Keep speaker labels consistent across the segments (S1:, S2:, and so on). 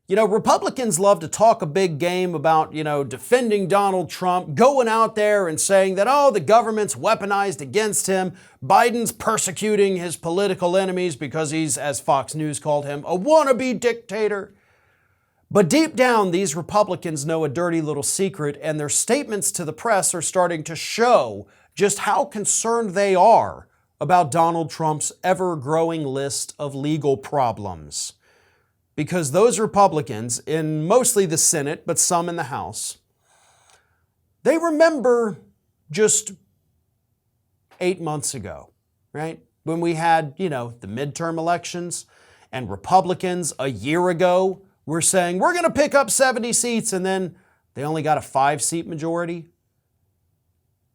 S1: You know, Republicans love to talk a big game about, defending Donald Trump, going out there and saying that, oh, the government's weaponized against him. Biden's persecuting his political enemies because he's, as Fox News called him, a wannabe dictator. But deep down, these Republicans know a dirty little secret, and their statements to the press are starting to show just how concerned they are about Donald Trump's ever-growing list of legal problems. Because those Republicans, in mostly the Senate, but some in the House, they remember just 8 months ago, right? When we had, the midterm elections, and Republicans a year ago were saying, we're going to pick up 70 seats, and then they only got a 5-seat majority.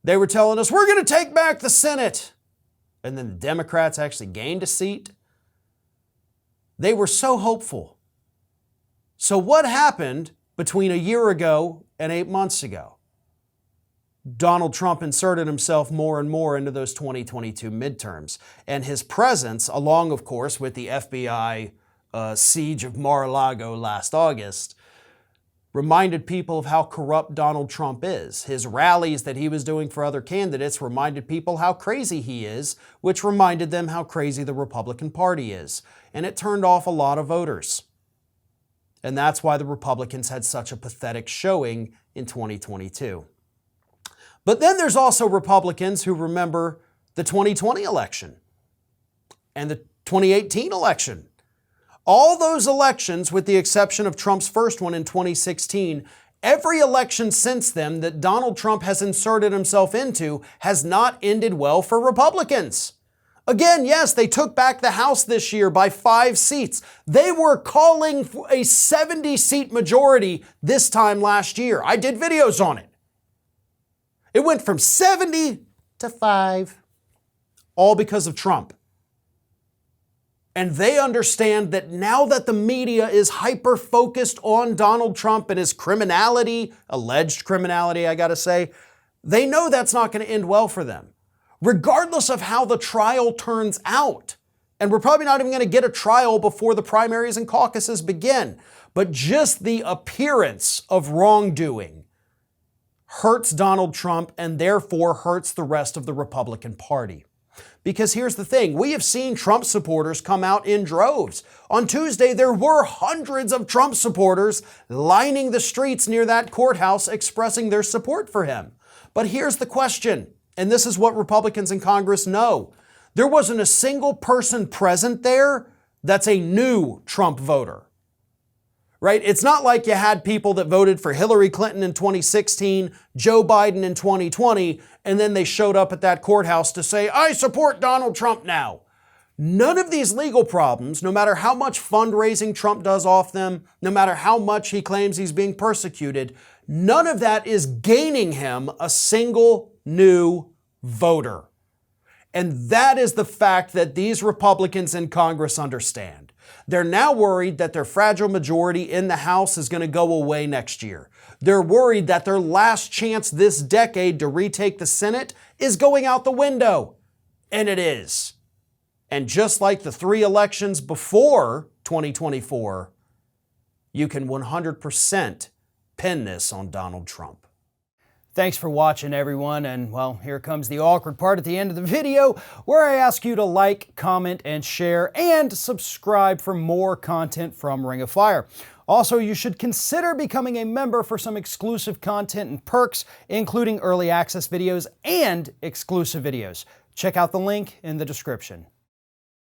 S1: They were telling us, we're going to take back the Senate. And then the Democrats actually gained a seat. They were so hopeful. So what happened between a year ago and 8 months ago? Donald Trump inserted himself more and more into those 2022 midterms. And his presence, along, of course, with the FBI siege of Mar-a-Lago last August, reminded people of how corrupt Donald Trump is. His rallies that he was doing for other candidates reminded people how crazy he is, which reminded them how crazy the Republican Party is. And it turned off a lot of voters. And that's why the Republicans had such a pathetic showing in 2022. But then there's also Republicans who remember the 2020 election and the 2018 election. All those elections, with the exception of Trump's first one in 2016, every election since then that Donald Trump has inserted himself into has not ended well for Republicans. Again, yes, they took back the House this year by 5 seats. They were calling for a 70-seat majority this time last year. I did videos on it. It went from 70 to 5, all because of Trump. And they understand that now that the media is hyper-focused on Donald Trump and his criminality, alleged criminality, I gotta say, they know that's not going to end well for them, regardless of how the trial turns out. And we're probably not even going to get a trial before the primaries and caucuses begin. But just the appearance of wrongdoing hurts Donald Trump and therefore hurts the rest of the Republican Party. Because here's the thing, we have seen Trump supporters come out in droves. On Tuesday, there were hundreds of Trump supporters lining the streets near that courthouse expressing their support for him. But here's the question, and this is what Republicans in Congress know. There wasn't a single person present there that's a new Trump voter. Right? It's not like you had people that voted for Hillary Clinton in 2016, Joe Biden in 2020, and then they showed up at that courthouse to say, I support Donald Trump now. None of these legal problems, no matter how much fundraising Trump does off them, no matter how much he claims he's being persecuted, none of that is gaining him a single new voter. And that is the fact that these Republicans in Congress understand. They're now worried that their fragile majority in the House is going to go away next year. They're worried that their last chance this decade to retake the Senate is going out the window. And it is. And just like the 3 elections before 2024, you can 100% pin this on Donald Trump. Thanks for watching, everyone, and well, here comes the awkward part at the end of the video where I ask you to like, comment, and share, and subscribe for more content from Ring of Fire. Also, you should consider becoming a member for some exclusive content and perks, including early access videos and exclusive videos. Check out the link in the description.